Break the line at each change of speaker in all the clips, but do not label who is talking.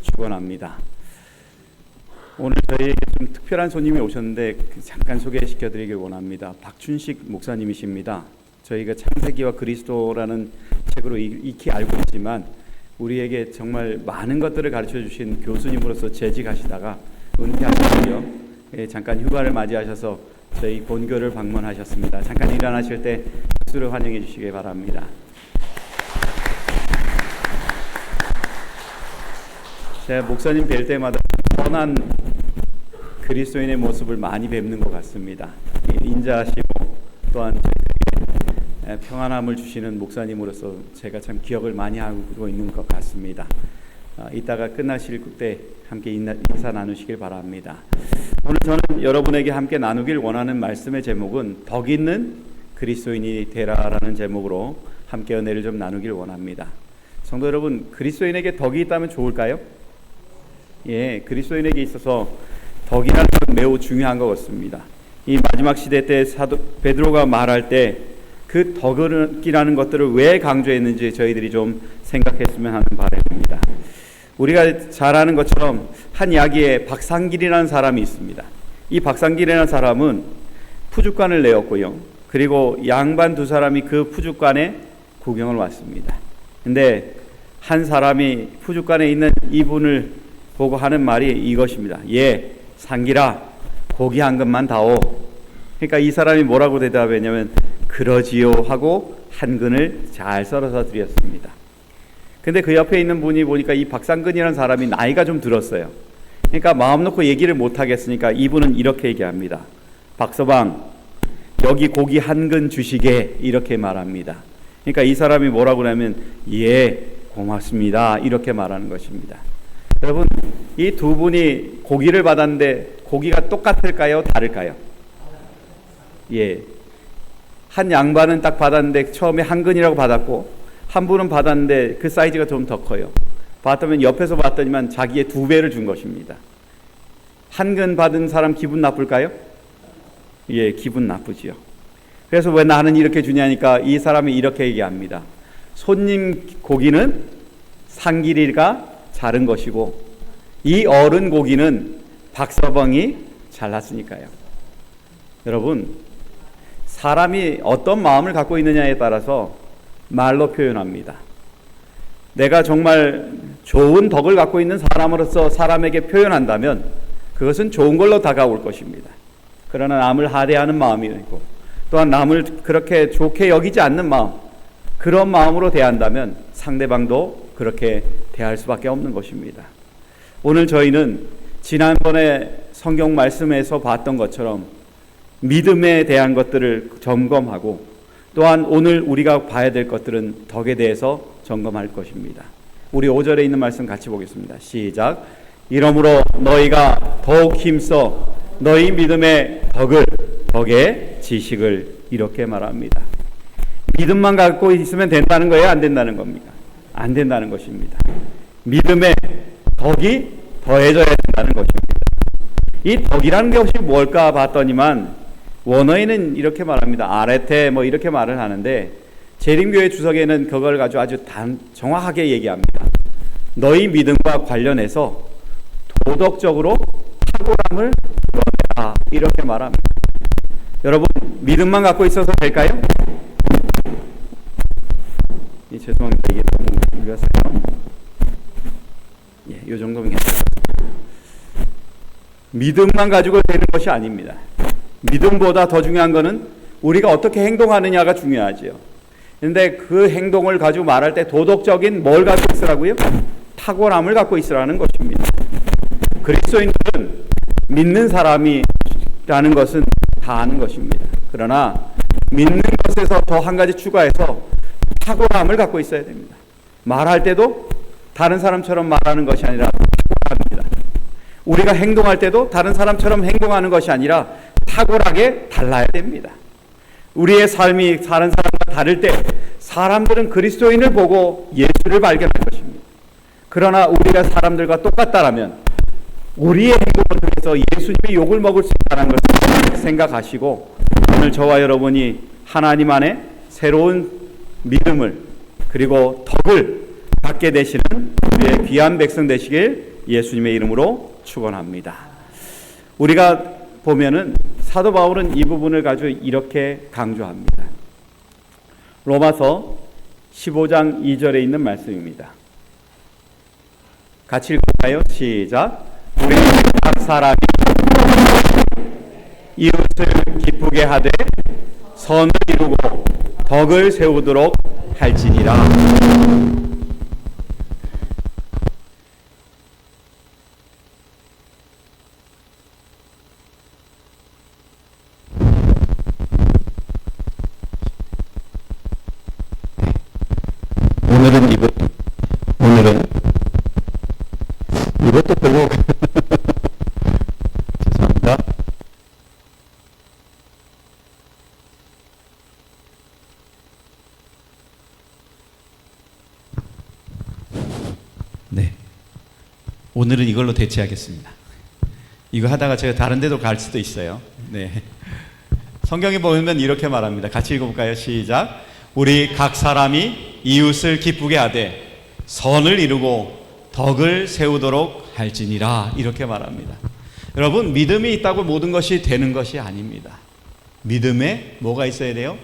축원합니다. 오늘 저희에게 좀 특별한 손님이 오셨는데 잠깐 소개시켜드리길 원합니다. 박춘식 목사님이십니다. 저희가 창세기와 그리스도라는 책으로 익히 알고 있지만 우리에게 정말 많은 것들을 가르쳐 주신 교수님으로서 재직하시다가 은퇴하셨고요. 잠깐 휴가를 맞이하셔서 저희 본교를 방문하셨습니다. 잠깐 일어나실 때 박수로 환영해 주시기 바랍니다. 제가 목사님 뵐 때마다 선한 그리스도인의 모습을 많이 뵙는 것 같습니다. 인자하시고 또한 평안함을 주시는 목사님으로서 제가 참 기억을 많이 하고 있는 것 같습니다. 이따가 끝나실 때 함께 인사 나누시길 바랍니다. 오늘 저는 여러분에게 함께 나누길 원하는 말씀의 제목은 덕 있는 그리스도인이 되라라는 제목으로 함께 은혜를 좀 나누길 원합니다. 성도 여러분, 그리스도인에게 덕이 있다면 좋을까요? 예, 그리스도인에게 있어서 덕이라는 건 매우 중요한 것 같습니다. 이 마지막 시대 때 사도 베드로가 말할 때 그 덕이라는 것들을 왜 강조했는지 저희들이 좀 생각했으면 하는 바람입니다. 우리가 잘 아는 것처럼 한 이야기에 박상길이라는 사람이 있습니다. 이 박상길이라는 사람은 푸주간을 내었고요. 그리고 양반 두 사람이 그 푸주간에 구경을 왔습니다. 근데 한 사람이 푸주간에 있는 이분을 보고 하는 말이 이것입니다. 예, 상길아, 고기 한 근만 다오. 그러니까 이 사람이 뭐라고 대답했냐면 그러지요 하고 한 근을 잘 썰어서 드렸습니다. 근데 그 옆에 있는 분이 보니까 이 박상근이라는 사람이 나이가 좀 들었어요. 그러니까 마음 놓고 얘기를 못 하겠으니까 이분은 이렇게 얘기합니다. 박서방, 여기 고기 한 근 주시게, 이렇게 말합니다. 그러니까 이 사람이 뭐라고 하면 예, 고맙습니다, 이렇게 말하는 것입니다. 여러분, 이 두 분이 고기를 받았는데 고기가 똑같을까요? 다를까요? 예, 한 양반은 딱 받았는데 처음에 한 근이라고 받았고 한 분은 받았는데 그 사이즈가 좀 더 커요. 봤더니 옆에서 봤더니만 자기의 2배를 준 것입니다. 한 근 받은 사람 기분 나쁠까요? 예, 기분 나쁘지요. 그래서 왜 나는 이렇게 주냐니까 이 사람이 이렇게 얘기합니다. 손님 고기는 상길이가 자른 것이고 이 어른 고기는 박서방이 잘랐으니까요. 여러분, 사람이 어떤 마음을 갖고 있느냐에 따라서 말로 표현합니다. 내가 정말 좋은 덕을 갖고 있는 사람으로서 사람에게 표현한다면 그것은 좋은 걸로 다가올 것입니다. 그러나 남을 하대하는 마음이 있고 또한 남을 그렇게 좋게 여기지 않는 마음, 그런 마음으로 대한다면 상대방도 그렇게 대할 수밖에 없는 것입니다. 오늘 저희는 지난번에 성경 말씀에서 봤던 것처럼 믿음에 대한 것들을 점검하고 또한 오늘 우리가 봐야 될 것들은 덕에 대해서 점검할 것입니다. 우리 5절에 있는 말씀 같이 보겠습니다. 시작. 이러므로 너희가 더욱 힘써 너희 믿음의 덕의 지식을, 이렇게 말합니다. 믿음만 갖고 있으면 된다는 거예요? 안 된다는 겁니까? 안 된다는 것입니다. 믿음의 덕이 더해져야 된다는 것입니다. 이 덕이라는 것이 뭘까 봤더니만 원어에는 이렇게 말합니다. 아레테 이렇게 말을 하는데 재림교회 주석에는 그걸 가지고 아주 정확하게 얘기합니다. 너희 믿음과 관련해서 도덕적으로 탁월함을 드러내라, 이렇게 말합니다. 여러분, 믿음만 갖고 있어서 될까요? 죄송합니다. 이게 너무 울렸어요. 예, 이 정도면 괜찮습니다. 믿음만 가지고 되는 것이 아닙니다. 믿음보다 더 중요한 것은 우리가 어떻게 행동하느냐가 중요하지요. 그런데 그 행동을 가지고 말할 때 도덕적인 뭘 갖고 있으라고요? 탁월함을 갖고 있으라는 것입니다. 그리스도인들은 믿는 사람이라는 것은 다 아는 것입니다. 그러나 믿는 것에서 더 한 가지 추가해서 탁월함을 갖고 있어야 됩니다. 말할 때도 다른 사람처럼 말하는 것이 아니라 탁월합니다. 우리가 행동할 때도 다른 사람처럼 행동하는 것이 아니라 탁월하게 달라야 됩니다. 우리의 삶이 다른 사람과 다를 때 사람들은 그리스도인을 보고 예수를 발견할 것입니다. 그러나 우리가 사람들과 똑같다라면 우리의 행동을 통해서 예수님이 욕을 먹을 수 있다는 것을 생각하시고 오늘 저와 여러분이 하나님 안에 새로운 믿음을 그리고 덕을 받게 되시는 우리의 귀한 백성 되시길 예수님의 이름으로 축원합니다. 우리가 보면은 사도 바울은 이 부분을 가지고 이렇게 강조합니다. 로마서 15장 2절에 있는 말씀입니다. 같이 읽을까요? 시작. 우리 각 사람이 이웃을 기쁘게 하되 선을 이루고 덕을 세우도록 할지니라.
오늘은 이것도 별로 죄송합니다. 네, 오늘은 이걸로 대체하겠습니다. 이거 하다가 제가 다른 데도 갈 수도 있어요. 네, 성경에 보면 이렇게 말합니다. 같이 읽어볼까요? 시작. 우리 각 사람이 이웃을 기쁘게 하되 선을 이루고 덕을 세우도록 할지니라. 이렇게 말합니다. 여러분, 믿음이 있다고 모든 것이 되는 것이 아닙니다. 믿음에 뭐가 있어야 돼요?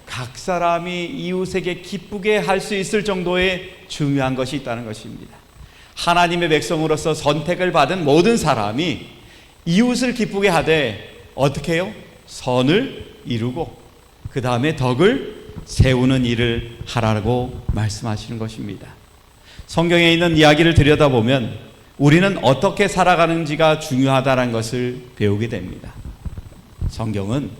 각 사람이 이웃에게 기쁘게 할 수 있을 정도의 중요한 것이 있다는 것입니다. 하나님의 백성으로서 선택을 받은 모든 사람이 이웃을 기쁘게 하되 어떻게 해요? 선을 이루고 그 다음에 덕을 세우는 일을 하라고 말씀하시는 것입니다. 성경에 있는 이야기를 들여다보면 우리는 어떻게 살아가는지가 중요하다는 것을 배우게 됩니다. 성경은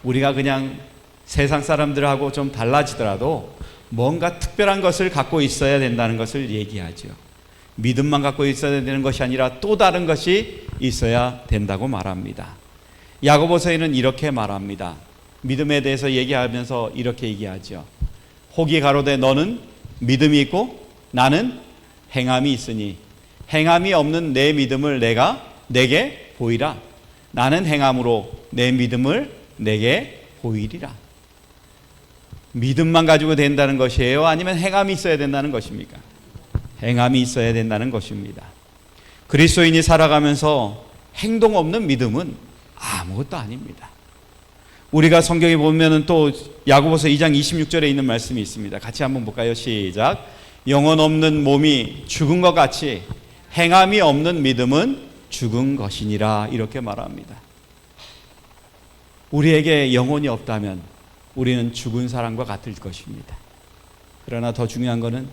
우리가 그냥 세상 사람들하고 좀 달라지더라도 뭔가 특별한 것을 갖고 있어야 된다는 것을 얘기하죠. 믿음만 갖고 있어야 되는 것이 아니라 또 다른 것이 있어야 된다고 말합니다. 야고보서에는 이렇게 말합니다. 믿음에 대해서 얘기하면서 이렇게 얘기하죠. 혹이 가로되 너는 믿음이 있고 나는 행함이 있으니 행함이 없는 내 믿음을 내게 보이라. 나는 행함으로 내 믿음을 내게 보이리라. 믿음만 가지고 된다는 것이에요? 아니면 행함이 있어야 된다는 것입니까? 행함이 있어야 된다는 것입니다. 그리스도인이 살아가면서 행동 없는 믿음은 아무것도 아닙니다. 우리가 성경에 보면은 또 야고보서 2장 26절에 있는 말씀이 있습니다. 같이 한번 볼까요? 시작. 영혼 없는 몸이 죽은 것 같이 행함이 없는 믿음은 죽은 것이니라. 이렇게 말합니다. 우리에게 영혼이 없다면 우리는 죽은 사람과 같을 것입니다. 그러나 더 중요한 것은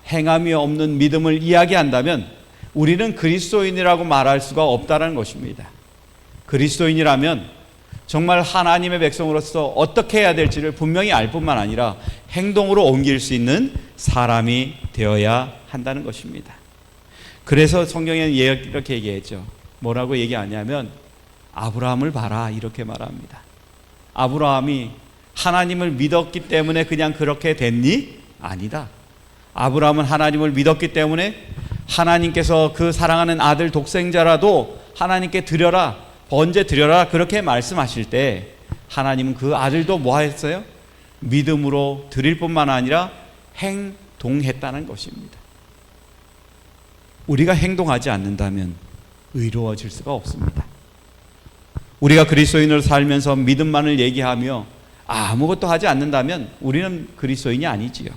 행함이 없는 믿음을 이야기한다면 우리는 그리스도인이라고 말할 수가 없다는 것입니다. 그리스도인이라면 정말 하나님의 백성으로서 어떻게 해야 될지를 분명히 알 뿐만 아니라 행동으로 옮길 수 있는 사람이 되어야 한다는 것입니다. 그래서 성경에는 이렇게 얘기했죠. 뭐라고 얘기하냐면 아브라함을 봐라 이렇게 말합니다. 아브라함이 하나님을 믿었기 때문에 그냥 그렇게 됐니? 아니다. 아브라함은 하나님을 믿었기 때문에 하나님께서 그 사랑하는 아들 독생자라도 하나님께 드려라, 번제 드려라 그렇게 말씀하실 때 하나님은 그 아들도 뭐 했어요? 믿음으로 드릴 뿐만 아니라 행동했다는 것입니다. 우리가 행동하지 않는다면 의로워질 수가 없습니다. 우리가 그리스도인으로 살면서 믿음만을 얘기하며 아무것도 하지 않는다면 우리는 그리스도인이 아니지요.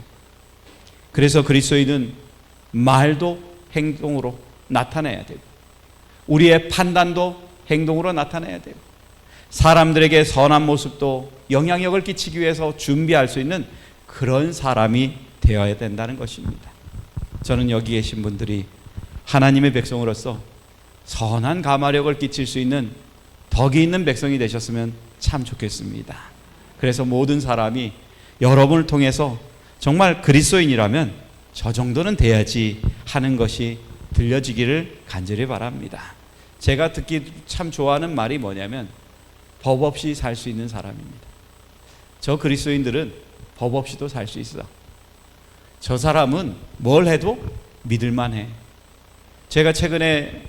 그래서 그리스도인은 말도 행동으로 나타내야 되고 우리의 판단도 행동으로 나타내야 되고 사람들에게 선한 모습도 영향력을 끼치기 위해서 준비할 수 있는 그런 사람이 되어야 된다는 것입니다. 저는 여기 계신 분들이 하나님의 백성으로서 선한 가마력을 끼칠 수 있는 덕이 있는 백성이 되셨으면 참 좋겠습니다. 그래서 모든 사람이 여러분을 통해서 정말 그리스도인이라면 저 정도는 돼야지 하는 것이 들려지기를 간절히 바랍니다. 제가 듣기 참 좋아하는 말이 뭐냐면 법 없이 살 수 있는 사람입니다. 저 그리스도인들은 법 없이도 살 수 있어. 저 사람은 뭘 해도 믿을만 해. 제가 최근에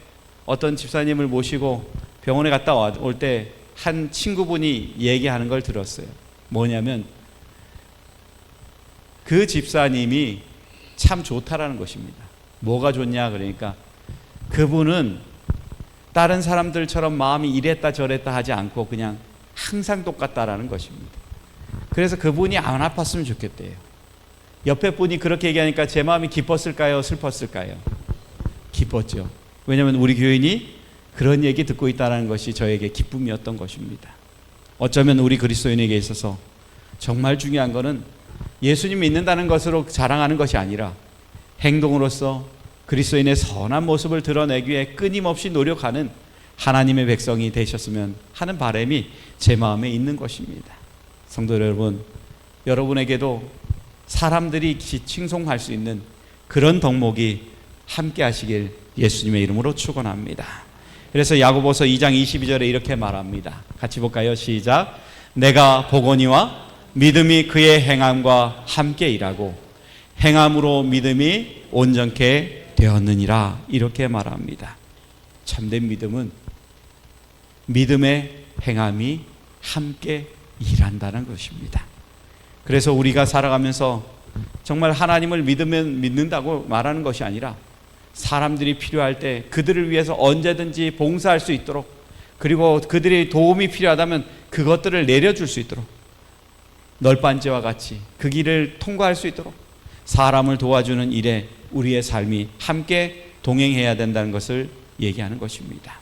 어떤 집사님을 모시고 병원에 갔다 올 때 한 친구분이 얘기하는 걸 들었어요. 뭐냐면 그 집사님이 참 좋다라는 것입니다. 뭐가 좋냐? 그러니까 그분은 다른 사람들처럼 마음이 이랬다 저랬다 하지 않고 그냥 항상 똑같다라는 것입니다. 그래서 그분이 안 아팠으면 좋겠대요. 옆에 분이 그렇게 얘기하니까 제 마음이 기뻤을까요? 슬펐을까요? 기뻤죠. 왜냐하면 우리 교인이 그런 얘기 듣고 있다는 것이 저에게 기쁨이었던 것입니다. 어쩌면 우리 그리스도인에게 있어서 정말 중요한 것은 예수님 믿는다는 것으로 자랑하는 것이 아니라 행동으로서 그리스도인의 선한 모습을 드러내기 위해 끊임없이 노력하는 하나님의 백성이 되셨으면 하는 바람이 제 마음에 있는 것입니다. 성도 여러분, 여러분에게도 사람들이 칭송할 수 있는 그런 덕목이 함께 하시길 예수님의 이름으로 축원합니다. 그래서 야고보서 2장 22절에 이렇게 말합니다. 같이 볼까요? 시작. 내가 보거니와 믿음이 그의 행함과 함께 일하고 행함으로 믿음이 온전케 되었느니라. 이렇게 말합니다. 참된 믿음은 믿음의 행함이 함께 일한다는 것입니다. 그래서 우리가 살아가면서 정말 하나님을 믿는다고 말하는 것이 아니라 사람들이 필요할 때 그들을 위해서 언제든지 봉사할 수 있도록, 그리고 그들의 도움이 필요하다면 그것들을 내려줄 수 있도록, 널빤지와 같이 그 길을 통과할 수 있도록 사람을 도와주는 일에 우리의 삶이 함께 동행해야 된다는 것을 얘기하는 것입니다.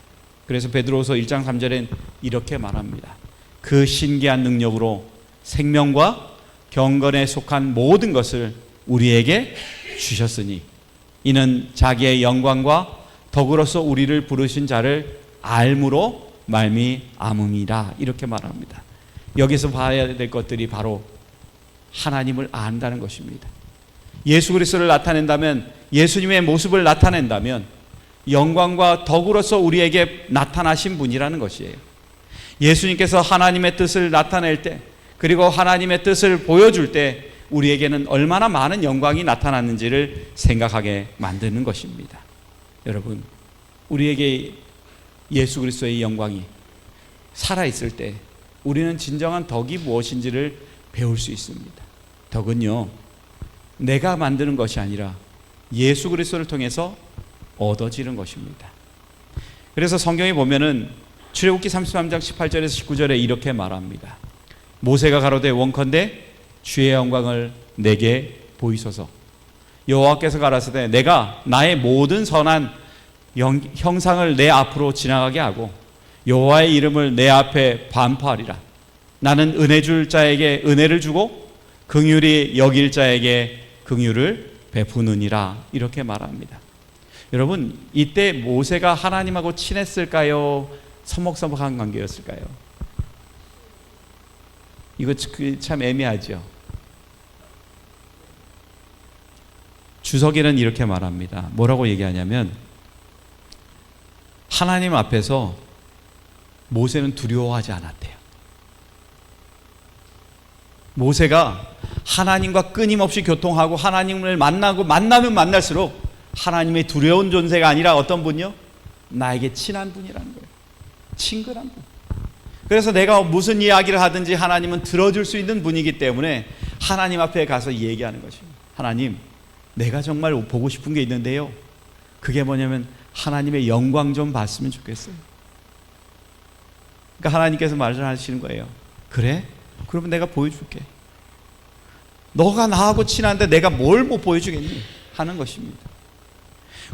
그래서 베드로후서 1장 3절엔 이렇게 말합니다. 그 신기한 능력으로 생명과 경건에 속한 모든 것을 우리에게 주셨으니 이는 자기의 영광과 덕으로서 우리를 부르신 자를 알므로 말미암음이라. 이렇게 말합니다. 여기서 봐야 될 것들이 바로 하나님을 안다는 것입니다. 예수 그리스도를 나타낸다면, 예수님의 모습을 나타낸다면 영광과 덕으로서 우리에게 나타나신 분이라는 것이에요. 예수님께서 하나님의 뜻을 나타낼 때, 그리고 하나님의 뜻을 보여줄 때 우리에게는 얼마나 많은 영광이 나타났는지를 생각하게 만드는 것입니다. 여러분, 우리에게 예수 그리스도의 영광이 살아있을 때 우리는 진정한 덕이 무엇인지를 배울 수 있습니다. 덕은요, 내가 만드는 것이 아니라 예수 그리스도를 통해서 얻어지는 것입니다. 그래서 성경에 보면은 출애굽기 33장 18절에서 19절에 이렇게 말합니다. 모세가 가로되 원컨대 주의 영광을 내게 보이소서. 여호와께서 가라사대 내가 나의 모든 선한 형상을 내 앞으로 지나가게 하고 여호와의 이름을 내 앞에 반포하리라. 나는 은혜 줄 자에게 은혜를 주고 긍휼히 여길 자에게 긍휼을 베푸느니라. 이렇게 말합니다. 여러분, 이때 모세가 하나님하고 친했을까요? 서먹서먹한 관계였을까요? 이거 참 애매하죠. 주석에는 이렇게 말합니다. 뭐라고 얘기하냐면 하나님 앞에서 모세는 두려워하지 않았대요. 모세가 하나님과 끊임없이 교통하고 하나님을 만나면 만날수록 하나님의 두려운 존재가 아니라 어떤 분이요? 나에게 친한 분이라는 거예요. 친근한 분. 그래서 내가 무슨 이야기를 하든지 하나님은 들어줄 수 있는 분이기 때문에 하나님 앞에 가서 얘기하는 것입니다. 하나님, 내가 정말 보고 싶은 게 있는데요. 그게 뭐냐면 하나님의 영광 좀 봤으면 좋겠어요. 그러니까 하나님께서 말씀하시는 거예요. 그래? 그러면 내가 보여줄게. 너가 나하고 친한데 내가 뭘 못 보여주겠니? 하는 것입니다.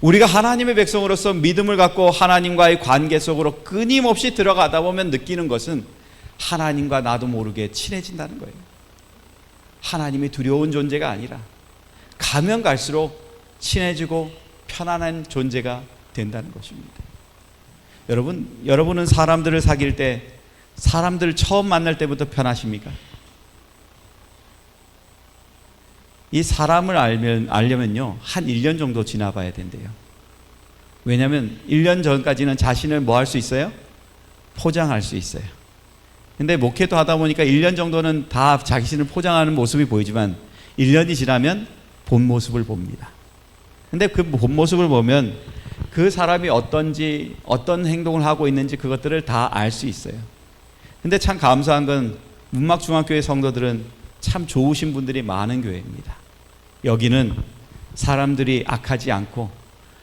우리가 하나님의 백성으로서 믿음을 갖고 하나님과의 관계 속으로 끊임없이 들어가다 보면 느끼는 것은 하나님과 나도 모르게 친해진다는 거예요. 하나님이 두려운 존재가 아니라 가면 갈수록 친해지고 편안한 존재가 된다는 것입니다. 여러분은 사람들을 사귈 때 사람들을 처음 만날 때부터 편하십니까? 이 사람을 알려면요, 한 1년 정도 지나봐야 된대요. 왜냐하면 1년 전까지는 자신을 뭐 할 수 있어요? 포장할 수 있어요. 근데 목회도 하다 보니까 1년 정도는 다 자신을 포장하는 모습이 보이지만 1년이 지나면 본 모습을 봅니다. 근데 그 본 모습을 보면 그 사람이 어떤지, 어떤 행동을 하고 있는지 그것들을 다 알 수 있어요. 근데 참 감사한 건 문막중앙교회 성도들은 참 좋으신 분들이 많은 교회입니다. 여기는 사람들이 악하지 않고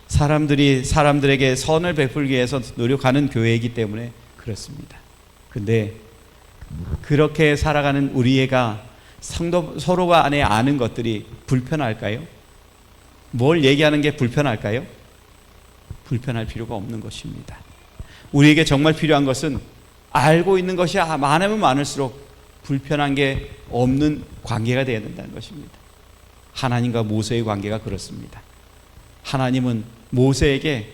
사람들이 사람들에게 선을 베풀기 위해서 노력하는 교회이기 때문에 그렇습니다. 근데 그렇게 살아가는 우리가 성도 서로가 안에 아는 것들이 불편할까요? 뭘 얘기하는 게 불편할까요? 불편할 필요가 없는 것입니다. 우리에게 정말 필요한 것은 알고 있는 것이 많으면 많을수록 불편한 게 없는 관계가 되어야 된다는 것입니다. 하나님과 모세의 관계가 그렇습니다. 하나님은 모세에게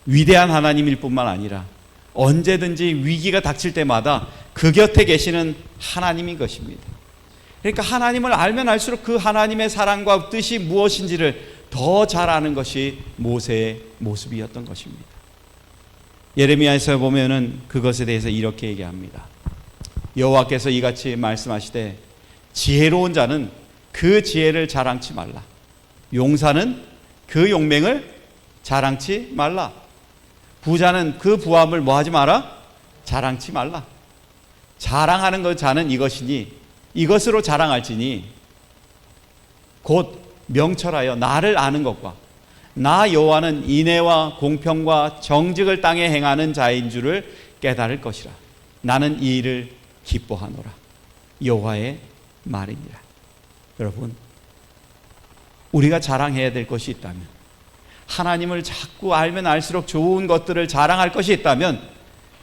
위대한 하나님일 뿐만 아니라 언제든지 위기가 닥칠 때마다 그 곁에 계시는 하나님인 것입니다. 그러니까 하나님을 알면 알수록 그 하나님의 사랑과 뜻이 무엇인지를 더 잘 아는 것이 모세의 모습이었던 것입니다. 예레미야에서 보면은 그것에 대해서 이렇게 얘기합니다. 여호와께서 이같이 말씀하시되 지혜로운 자는 그 지혜를 자랑치 말라. 용사는 그 용맹을 자랑치 말라. 부자는 그 부함을 뭐하지 마라? 자랑치 말라. 자랑하는 것 자는 이것이니 이것으로 자랑할지니 곧 명철하여 나를 아는 것과 나 여호와는 인애와 공평과 정직을 땅에 행하는 자인 줄을 깨달을 것이라. 나는 이 일을 기뻐하노라. 여호와의 말이니라. 여러분, 우리가 자랑해야 될 것이 있다면, 하나님을 자꾸 알면 알수록 좋은 것들을 자랑할 것이 있다면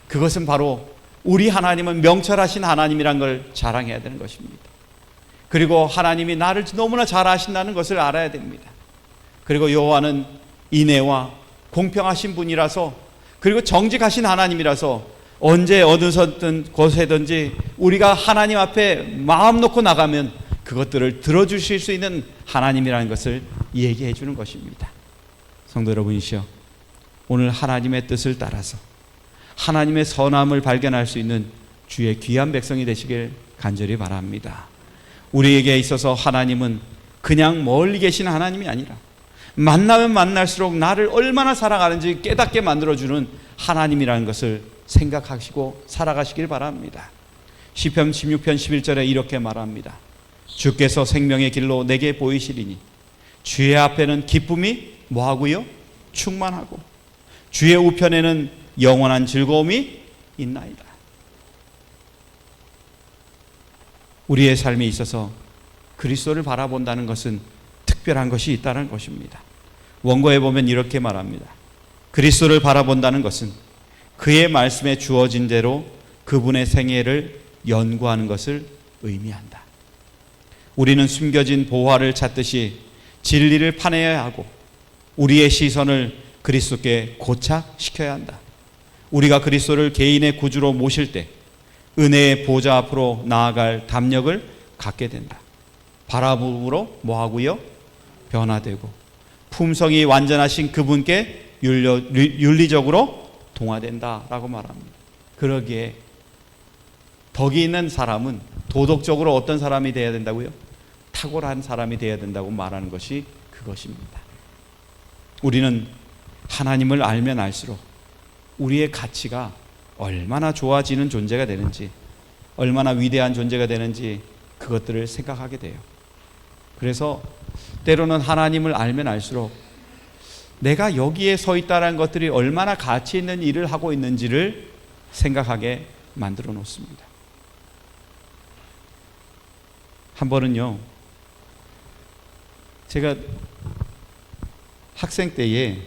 그것은 바로 우리 하나님은 명철하신 하나님이란 걸 자랑해야 되는 것입니다. 그리고 하나님이 나를 너무나 잘 아신다는 것을 알아야 됩니다. 그리고 여호와는 인애와 공평하신 분이라서, 그리고 정직하신 하나님이라서 언제 어디서든 곳에든지 우리가 하나님 앞에 마음 놓고 나가면 그것들을 들어주실 수 있는 하나님이라는 것을 얘기해 주는 것입니다. 성도 여러분이시여, 오늘 하나님의 뜻을 따라서 하나님의 선함을 발견할 수 있는 주의 귀한 백성이 되시길 간절히 바랍니다. 우리에게 있어서 하나님은 그냥 멀리 계신 하나님이 아니라 만나면 만날수록 나를 얼마나 사랑하는지 깨닫게 만들어주는 하나님이라는 것을 생각하시고 살아가시길 바랍니다. 시편 16편 11절에 이렇게 말합니다. 주께서 생명의 길로 내게 보이시리니 주의 앞에는 기쁨이 뭐하고요? 충만하고 주의 우편에는 영원한 즐거움이 있나이다. 우리의 삶에 있어서 그리스도를 바라본다는 것은 특별한 것이 있다는 것입니다. 원고에 보면 이렇게 말합니다. 그리스도를 바라본다는 것은 그의 말씀에 주어진 대로 그분의 생애를 연구하는 것을 의미한다. 우리는 숨겨진 보화를 찾듯이 진리를 파내야 하고 우리의 시선을 그리스도께 고착시켜야 한다. 우리가 그리스도를 개인의 구주로 모실 때 은혜의 보좌 앞으로 나아갈 담력을 갖게 된다. 바라봄으로 뭐하고요? 변화되고 품성이 완전하신 그분께 윤리적으로 동화된다라고 말합니다. 그러기에 덕이 있는 사람은 도덕적으로 어떤 사람이 되어야 된다고요? 탁월한 사람이 되어야 된다고 말하는 것이 그것입니다. 우리는 하나님을 알면 알수록 우리의 가치가 얼마나 좋아지는 존재가 되는지, 얼마나 위대한 존재가 되는지 그것들을 생각하게 돼요. 그래서 때로는 하나님을 알면 알수록 내가 여기에 서 있다는 것들이 얼마나 가치 있는 일을 하고 있는지를 생각하게 만들어 놓습니다. 한 번은요, 제가 학생 때에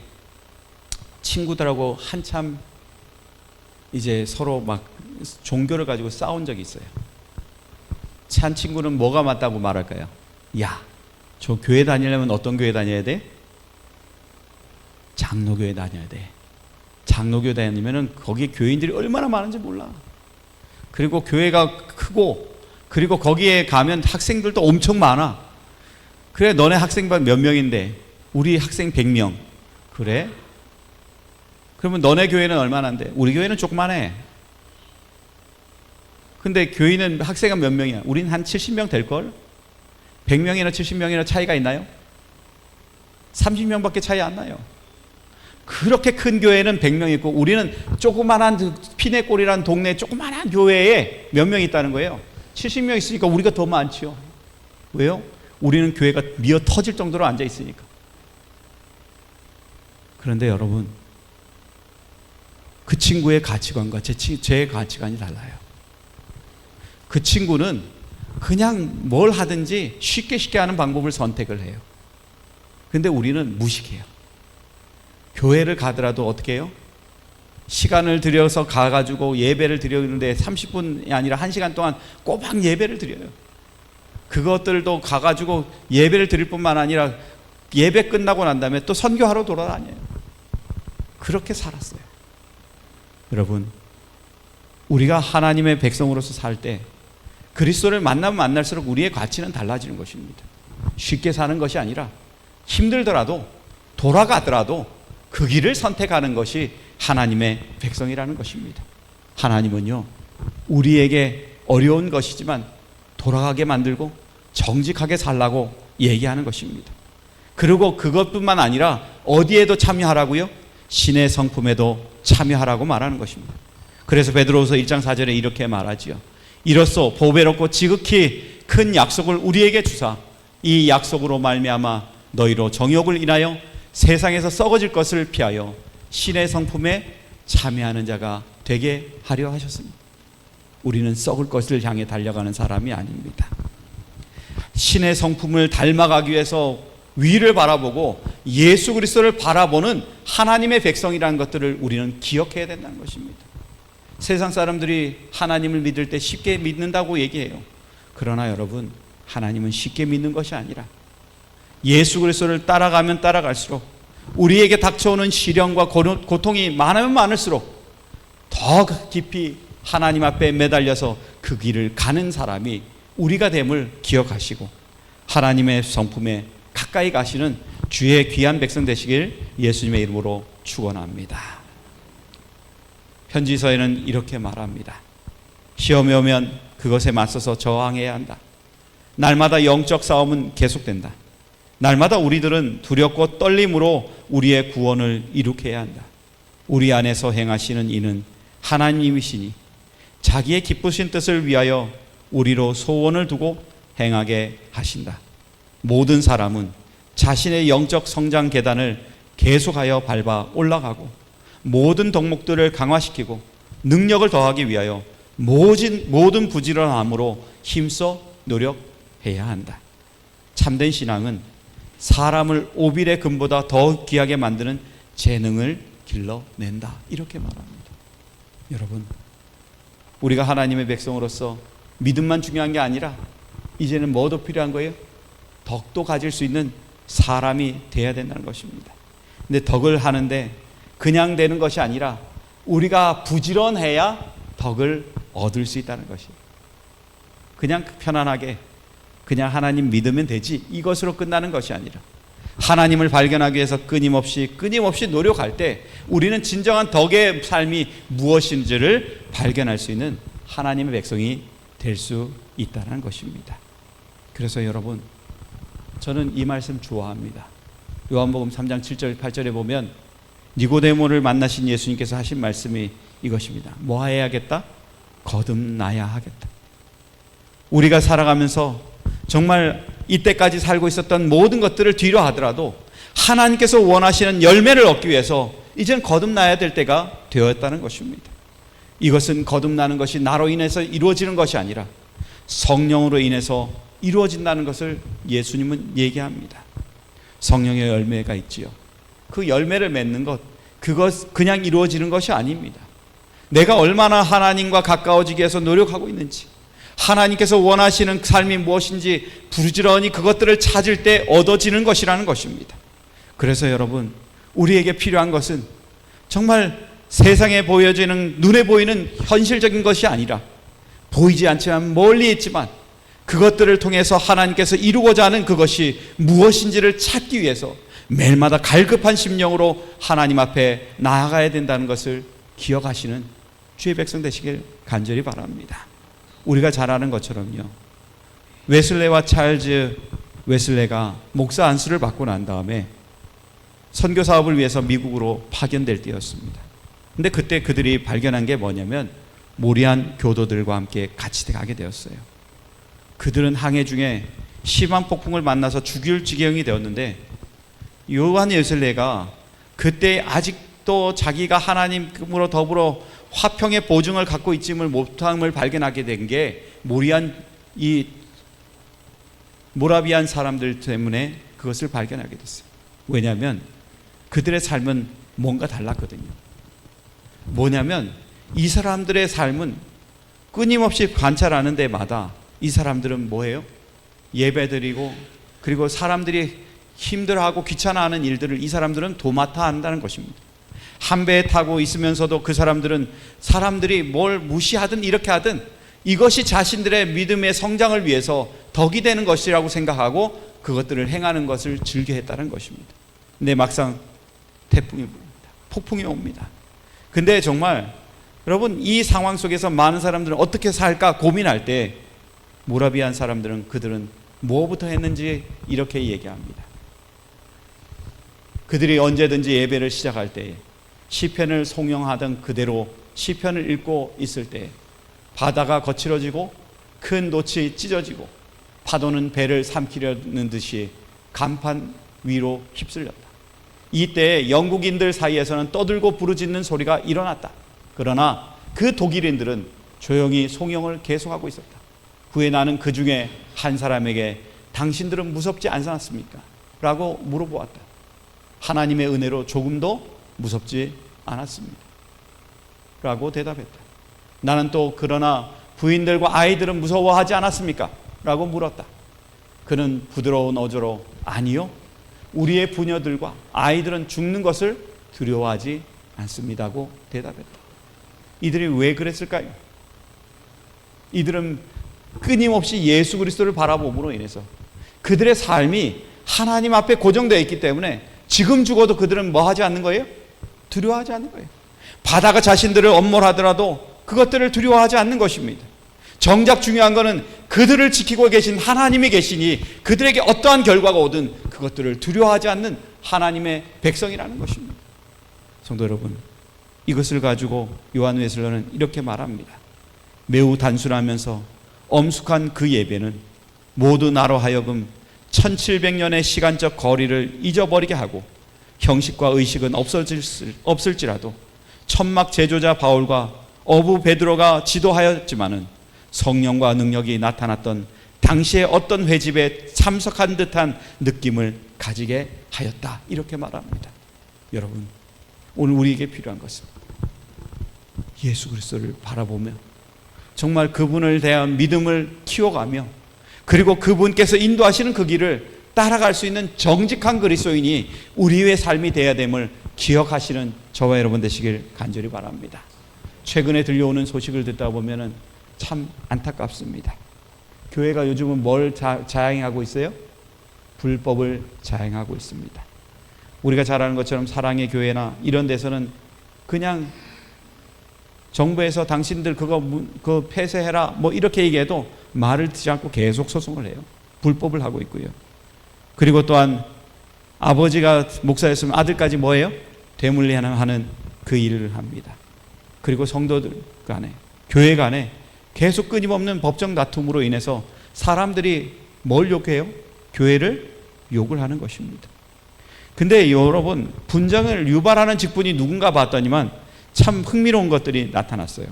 친구들하고 한참 이제 서로 막 종교를 가지고 싸운 적이 있어요. 한 친구는 뭐가 맞다고 말할까요? 야, 저 교회 다니려면 어떤 교회 다녀야 돼? 장로교회 다녀야 돼. 장로교회 다니면은 거기 교인들이 얼마나 많은지 몰라. 그리고 교회가 크고, 그리고 거기에 가면 학생들도 엄청 많아. 그래, 너네 학생반 몇 명인데? 우리 학생 100명. 그래? 그러면 너네 교회는 얼마나인데? 우리 교회는 조그만해. 근데 교인은 학생은 몇 명이야? 우린 한 70명 될걸? 100명이나 70명이나 차이가 있나요? 30명밖에 차이 안 나요. 그렇게 큰 교회는 100명 있고 우리는 조그만한 피네골이라는 동네 조그만한 교회에 몇 명 있다는 거예요. 70명 있으니까 우리가 더 많지요. 왜요? 우리는 교회가 미어 터질 정도로 앉아 있으니까. 그런데 여러분, 그 친구의 가치관과 제 가치관이 달라요. 그 친구는 그냥 뭘 하든지 쉽게 하는 방법을 선택을 해요. 근데 우리는 무식해요. 교회를 가더라도 어떻게 해요? 시간을 들여서 가가지고 예배를 드리는데 30분이 아니라 1시간 동안 꼬박 예배를 드려요. 그것들도 가가지고 예배를 드릴 뿐만 아니라 예배 끝나고 난 다음에 또 선교하러 돌아다녀요. 그렇게 살았어요. 여러분, 우리가 하나님의 백성으로서 살 때 그리스도를 만나면 만날수록 우리의 가치는 달라지는 것입니다. 쉽게 사는 것이 아니라 힘들더라도 돌아가더라도 그 길을 선택하는 것이 하나님의 백성이라는 것입니다. 하나님은요, 우리에게 어려운 것이지만 돌아가게 만들고 정직하게 살라고 얘기하는 것입니다. 그리고 그것뿐만 아니라 어디에도 참여하라고요? 신의 성품에도 참여하라고 말하는 것입니다. 그래서 베드로후서 1장 4절에 이렇게 말하지요. 이로써 보배롭고 지극히 큰 약속을 우리에게 주사 이 약속으로 말미암아 너희로 정욕을 인하여 세상에서 썩어질 것을 피하여 신의 성품에 참여하는 자가 되게 하려 하셨습니다. 우리는 썩을 것을 향해 달려가는 사람이 아닙니다. 신의 성품을 닮아가기 위해서 위를 바라보고 예수 그리스도를 바라보는 하나님의 백성이라는 것들을 우리는 기억해야 된다는 것입니다. 세상 사람들이 하나님을 믿을 때 쉽게 믿는다고 얘기해요. 그러나 여러분, 하나님은 쉽게 믿는 것이 아니라 예수 그리스도를 따라가면 따라갈수록 우리에게 닥쳐오는 시련과 고통이 많으면 많을수록 더 깊이 하나님 앞에 매달려서 그 길을 가는 사람이 우리가 됨을 기억하시고 하나님의 성품에 가까이 가시는 주의 귀한 백성 되시길 예수님의 이름으로 축원합니다. 편지서에는 이렇게 말합니다. 시험이 오면 그것에 맞서서 저항해야 한다. 날마다 영적 싸움은 계속된다. 날마다 우리들은 두렵고 떨림으로 우리의 구원을 이룩해야 한다. 우리 안에서 행하시는 이는 하나님이시니 자기의 기쁘신 뜻을 위하여 우리로 소원을 두고 행하게 하신다. 모든 사람은 자신의 영적 성장 계단을 계속하여 밟아 올라가고 모든 덕목들을 강화시키고 능력을 더하기 위하여 모든 부지런함으로 힘써 노력해야 한다. 참된 신앙은 사람을 오빌의 금보다 더 귀하게 만드는 재능을 길러낸다. 이렇게 말합니다. 여러분, 우리가 하나님의 백성으로서 믿음만 중요한 게 아니라 이제는 뭐도 필요한 거예요? 덕도 가질 수 있는 사람이 돼야 된다는 것입니다. 근데 덕을 하는데 그냥 되는 것이 아니라 우리가 부지런해야 덕을 얻을 수 있다는 것이에요. 그냥 편안하게 그냥 하나님 믿으면 되지 이것으로 끝나는 것이 아니라 하나님을 발견하기 위해서 끊임없이 노력할 때 우리는 진정한 덕의 삶이 무엇인지를 발견할 수 있는 하나님의 백성이 될 수 있다는 것입니다. 그래서 여러분, 저는 이 말씀 좋아합니다. 요한복음 3장 7절 8절에 보면 니고데모를 만나신 예수님께서 하신 말씀이 이것입니다. 뭐 해야겠다? 거듭나야 하겠다. 우리가 살아가면서 정말 이때까지 살고 있었던 모든 것들을 뒤로 하더라도 하나님께서 원하시는 열매를 얻기 위해서 이젠 거듭나야 될 때가 되었다는 것입니다. 이것은 거듭나는 것이 나로 인해서 이루어지는 것이 아니라 성령으로 인해서 이루어진다는 것을 예수님은 얘기합니다. 성령의 열매가 있지요. 그 열매를 맺는 것, 그것 그냥 이루어지는 것이 아닙니다. 내가 얼마나 하나님과 가까워지기 위해서 노력하고 있는지, 하나님께서 원하시는 삶이 무엇인지 부지런히 그것들을 찾을 때 얻어지는 것이라는 것입니다. 그래서 여러분, 우리에게 필요한 것은 정말 세상에 보여지는, 눈에 보이는 현실적인 것이 아니라 보이지 않지만 멀리 있지만 그것들을 통해서 하나님께서 이루고자 하는 그것이 무엇인지를 찾기 위해서 매일마다 갈급한 심령으로 하나님 앞에 나아가야 된다는 것을 기억하시는 주의 백성 되시길 간절히 바랍니다. 우리가 잘 아는 것처럼요, 웨슬레와 찰즈 웨슬레가 목사 안수를 받고 난 다음에 선교 사업을 위해서 미국으로 파견될 때였습니다. 근데 그때 그들이 발견한 게 뭐냐면 모리안 교도들과 함께 같이 가게 되었어요. 그들은 항해 중에 심한 폭풍을 만나서 죽을 지경이 되었는데 요한 웨슬레가 그때 아직도 자기가 하나님으로 더불어 화평의 보증을 갖고 있음을 못함을 발견하게 된 게 모라비안 사람들 때문에 그것을 발견하게 됐어요. 왜냐하면 그들의 삶은 뭔가 달랐거든요. 뭐냐면 이 사람들의 삶은 끊임없이 관찰하는 데마다 이 사람들은 뭐예요? 예배드리고, 그리고 사람들이 힘들어하고 귀찮아하는 일들을 이 사람들은 도맡아 한다는 것입니다. 한 배에 타고 있으면서도 그 사람들은 사람들이 뭘 무시하든 이렇게 하든 이것이 자신들의 믿음의 성장을 위해서 덕이 되는 것이라고 생각하고 그것들을 행하는 것을 즐겨했다는 것입니다. 근데 막상 태풍이 불습니다. 폭풍이 옵니다. 근데 정말 여러분, 이 상황 속에서 많은 사람들은 어떻게 살까 고민할 때 모라비안 사람들은 그들은 뭐부터 했는지 이렇게 얘기합니다. 그들이 언제든지 예배를 시작할 때 시편을 송영하던 그대로 시편을 읽고 있을 때 바다가 거칠어지고 큰 돛이 찢어지고 파도는 배를 삼키려는 듯이 간판 위로 휩쓸렸다. 이때 영국인들 사이에서는 떠들고 부르짖는 소리가 일어났다. 그러나 그 독일인들은 조용히 송영을 계속하고 있었다. 후에 나는 그 중에 한 사람에게 당신들은 무섭지 않았습니까? 라고 물어보았다. 하나님의 은혜로 조금도 무섭지 않았습니다. 라고 대답했다. 나는 또 그러나 부인들과 아이들은 무서워하지 않았습니까? 라고 물었다. 그는 부드러운 어조로 아니요, 우리의 부녀들과 아이들은 죽는 것을 두려워하지 않습니다고 대답했다. 이들이 왜 그랬을까요? 이들은 끊임없이 예수 그리스도를 바라봄으로 인해서 그들의 삶이 하나님 앞에 고정되어 있기 때문에 지금 죽어도 그들은 뭐 하지 않는 거예요? 두려워하지 않는 거예요. 바다가 자신들을 엄몰하더라도 그것들을 두려워하지 않는 것입니다. 정작 중요한 것은 그들을 지키고 계신 하나님이 계시니 그들에게 어떠한 결과가 오든 그것들을 두려워하지 않는 하나님의 백성이라는 것입니다. 성도 여러분, 이것을 가지고 요한 웨슬러는 이렇게 말합니다. 매우 단순하면서 엄숙한 그 예배는 모두 나로 하여금 1700년의 시간적 거리를 잊어버리게 하고 형식과 의식은 없을지라도 천막 제조자 바울과 어부 베드로가 지도하였지만은 성령과 능력이 나타났던 당시의 어떤 회집에 참석한 듯한 느낌을 가지게 하였다. 이렇게 말합니다. 여러분, 오늘 우리에게 필요한 것은 예수 그리스도를 바라보며 정말 그분을 대한 믿음을 키워가며 그리고 그분께서 인도하시는 그 길을 따라갈 수 있는 정직한 그리스도인이 우리의 삶이 되어야 됨을 기억하시는 저와 여러분 되시길 간절히 바랍니다. 최근에 들려오는 소식을 듣다 보면은 참 안타깝습니다. 교회가 요즘은 뭘 자행하고 있어요? 불법을 자행하고 있습니다. 우리가 잘 아는 것처럼 사랑의 교회나 이런 데서는 그냥 정부에서 당신들 그거 폐쇄해라 뭐 이렇게 얘기해도 말을 듣지 않고 계속 소송을 해요. 불법을 하고 있고요. 그리고 또한 아버지가 목사였으면 아들까지 뭐예요? 되물리하는 그 일을 합니다. 그리고 성도들 간에, 교회 간에 계속 끊임없는 법정 다툼으로 인해서 사람들이 뭘 욕해요? 교회를 욕을 하는 것입니다. 근데 여러분, 분쟁을 유발하는 직분이 누군가 봤더니만 참 흥미로운 것들이 나타났어요.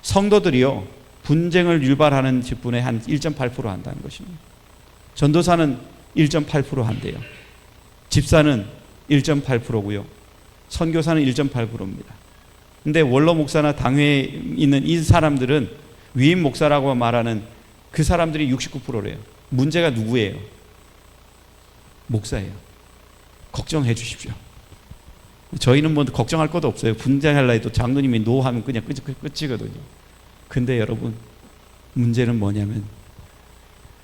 성도들이요, 분쟁을 유발하는 직분의 한 1.8% 한다는 것입니다. 전도사는 1.8% 한대요. 집사는 1.8%고요. 선교사는 1.8%입니다. 근데 원로 목사나 당회에 있는 이 사람들은 위임 목사라고 말하는 그 사람들이 69%래요. 문제가 누구예요? 목사예요. 걱정해 주십시오. 저희는 뭐 걱정할 것도 없어요. 분쟁할라 해도 장로님이 노하면 그냥 끝이거든요. 근데 여러분, 문제는 뭐냐면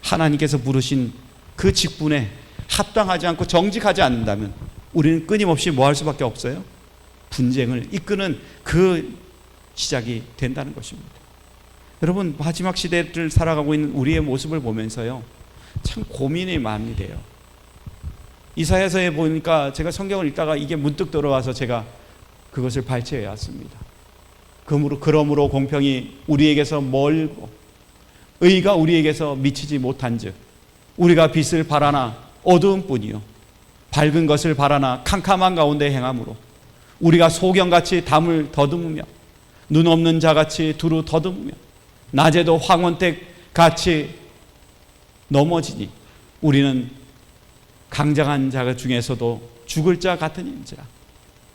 하나님께서 부르신 그 직분에 합당하지 않고 정직하지 않는다면 우리는 끊임없이 뭐 할 수밖에 없어요? 분쟁을 이끄는 그 시작이 된다는 것입니다. 여러분, 마지막 시대를 살아가고 있는 우리의 모습을 보면서요, 참 고민이 많이 돼요. 이사야서에 보니까 제가 성경을 읽다가 이게 문득 들어와서 제가 그것을 발췌해 왔습니다. 그러므로 공평이 우리에게서 멀고 의가 우리에게서 미치지 못한즉 우리가 빛을 바라나 어두운 뿐이요 밝은 것을 바라나 캄캄한 가운데 행함으로 우리가 소경같이 담을 더듬으며 눈 없는 자같이 두루 더듬으며 낮에도 황혼택같이 넘어지니 우리는 강장한 자 중에서도 죽을 자 같으니라.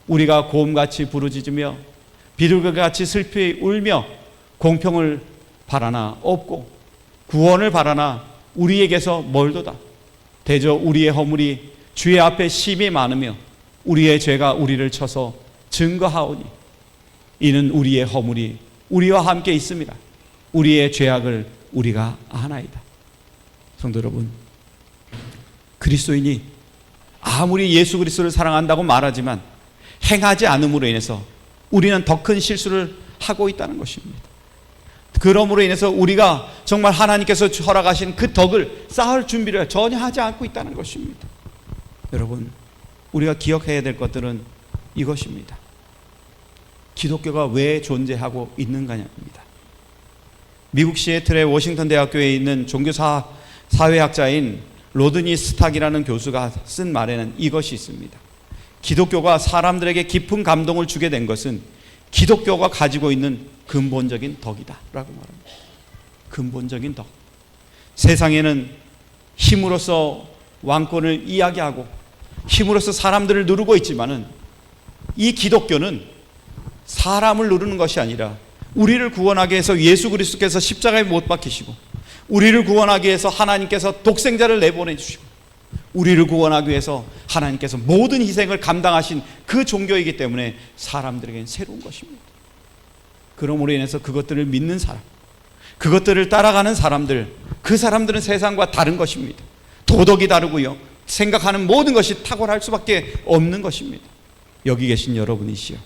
우리가 고음같이 부르짖으며 비둘기같이 슬피 울며 공평을 바라나 없고 구원을 바라나 우리에게서 멀도다. 대저 우리의 허물이 주의 앞에 심히 많으며 우리의 죄가 우리를 쳐서 증거하오니 이는 우리의 허물이 우리와 함께 있습니다. 우리의 죄악을 우리가 아나이다. 성도 여러분, 그리스도인이 아무리 예수 그리스도를 사랑한다고 말하지만 행하지 않음으로 인해서 우리는 더 큰 실수를 하고 있다는 것입니다. 그러므로 인해서 우리가 정말 하나님께서 허락하신 그 덕을 쌓을 준비를 전혀 하지 않고 있다는 것입니다. 여러분, 우리가 기억해야 될 것들은 이것입니다. 기독교가 왜 존재하고 있는가입니다. 미국 시애틀의 워싱턴 대학교에 있는 종교사회학자인 로드니 스탁이라는 교수가 쓴 말에는 이것이 있습니다. 기독교가 사람들에게 깊은 감동을 주게 된 것은 기독교가 가지고 있는 근본적인 덕이다 라고 말합니다. 근본적인 덕. 세상에는 힘으로써 왕권을 이야기하고 힘으로써 사람들을 누르고 있지만은 이 기독교는 사람을 누르는 것이 아니라 우리를 구원하기 위해서 예수 그리스도께서 십자가에 못 박히시고 우리를 구원하기 위해서 하나님께서 독생자를 내보내 주시고 우리를 구원하기 위해서 하나님께서 모든 희생을 감당하신 그 종교이기 때문에 사람들에게는 새로운 것입니다. 그러므로 인해서 그것들을 믿는 사람, 그것들을 따라가는 사람들, 그 사람들은 세상과 다른 것입니다. 도덕이 다르고요, 생각하는 모든 것이 탁월할 수밖에 없는 것입니다. 여기 계신 여러분이시여,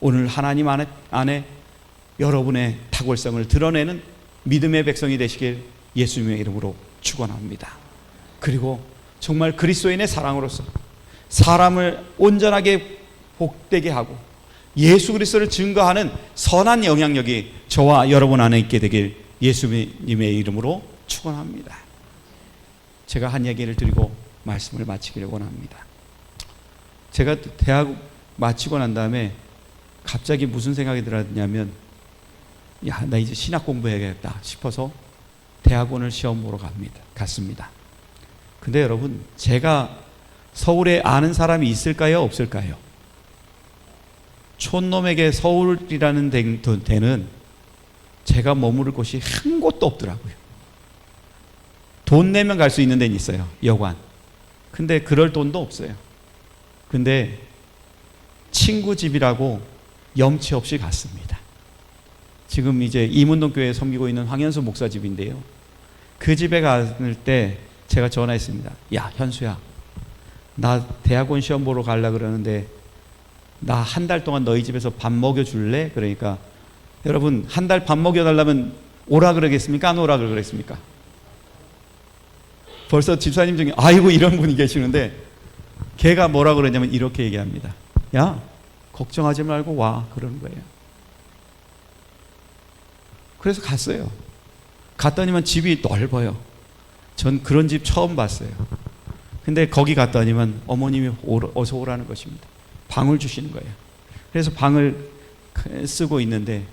오늘 하나님 안에 여러분의 탁월성을 드러내는 믿음의 백성이 되시길 예수님의 이름으로 축원합니다. 그리고 정말 그리스도인의 사랑으로서 사람을 온전하게 복되게 하고 예수 그리스도를 증거하는 선한 영향력이 저와 여러분 안에 있게 되길 예수님의 이름으로 축원합니다. 제가 한 얘기를 드리고 말씀을 마치기를 원합니다. 제가 대학 마치고 난 다음에 갑자기 무슨 생각이 들었냐면, 야, 나 이제 신학 공부해야겠다 싶어서 대학원을 시험 보러 갔습니다. 근데 여러분, 제가 서울에 아는 사람이 있을까요? 없을까요? 촌놈에게 서울이라는 데는 제가 머무를 곳이 한 곳도 없더라고요. 돈 내면 갈 수 있는 데는 있어요, 여관. 근데 그럴 돈도 없어요. 근데 친구 집이라고 염치 없이 갔습니다. 지금 이제 이문동교회에 섬기고 있는 황현수 목사 집인데요, 그 집에 갔을 때 제가 전화했습니다. 야, 현수야, 나 대학원 시험 보러 가려고 그러는데 나 한 달 동안 너희 집에서 밥 먹여줄래? 그러니까 여러분, 한 달 밥 먹여달라면 오라 그러겠습니까? 안 오라 그러겠습니까? 벌써 집사님 중에 아이고 이런 분이 계시는데 걔가 뭐라 그러냐면 이렇게 얘기합니다. 야, 걱정하지 말고 와, 그러는 거예요. 그래서 갔어요. 갔더니만 집이 넓어요. 전 그런 집 처음 봤어요. 근데 거기 갔더니만 어머님이 어서 오라는 것입니다. 방을 주시는 거예요. 그래서 방을 쓰고 있는데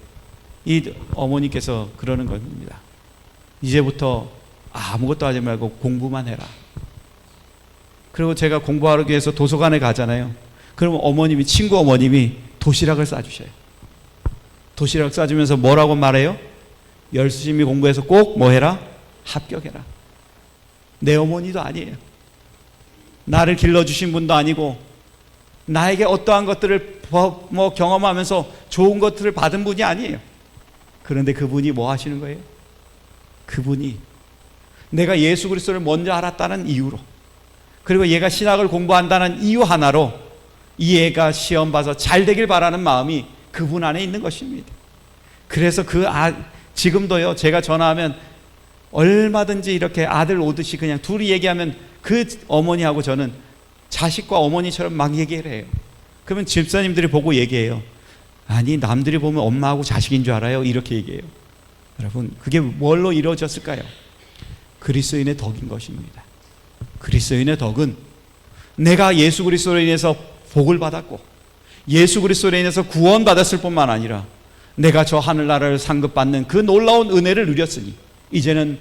이 어머니께서 그러는 겁니다. 이제부터 아무것도 하지 말고 공부만 해라. 그리고 제가 공부하기 위해서 도서관에 가잖아요. 그러면 어머님이, 친구 어머님이 도시락을 싸주셔요. 도시락 싸주면서 뭐라고 말해요? 열심히 공부해서 꼭 뭐 해라? 합격해라. 내 어머니도 아니에요. 나를 길러주신 분도 아니고 나에게 어떠한 것들을 경험하면서 좋은 것들을 받은 분이 아니에요. 그런데 그분이 뭐 하시는 거예요? 그분이 내가 예수 그리스도를 먼저 알았다는 이유로, 그리고 얘가 신학을 공부한다는 이유 하나로 이 애가 시험 봐서 잘 되길 바라는 마음이 그분 안에 있는 것입니다. 그래서 지금도요, 제가 전화하면 얼마든지 이렇게 아들 오듯이 그냥 둘이 얘기하면 그 어머니하고 저는 자식과 어머니처럼 막 얘기를 해요. 그러면 집사님들이 보고 얘기해요. 아니, 남들이 보면 엄마하고 자식인 줄 알아요? 이렇게 얘기해요. 여러분, 그게 뭘로 이루어졌을까요? 그리스도인의 덕인 것입니다. 그리스도인의 덕은 내가 예수 그리스도로 인해서 복을 받았고 예수 그리스도로 인해서 구원받았을 뿐만 아니라 내가 저 하늘나라를 상급받는 그 놀라운 은혜를 누렸으니 이제는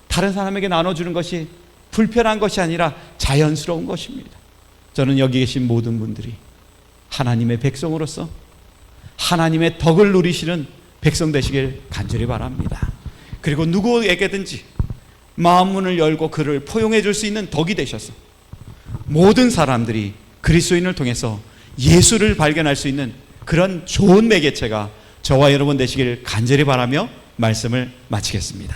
다른 사람에게 나눠주는 것이 불편한 것이 아니라 자연스러운 것입니다. 저는 여기 계신 모든 분들이 하나님의 백성으로서 하나님의 덕을 누리시는 백성 되시길 간절히 바랍니다. 그리고 누구에게든지 마음 문을 열고 그를 포용해 줄 수 있는 덕이 되셔서 모든 사람들이 그리스도인을 통해서 예수를 발견할 수 있는 그런 좋은 매개체가 저와 여러분 되시길 간절히 바라며 말씀을 마치겠습니다.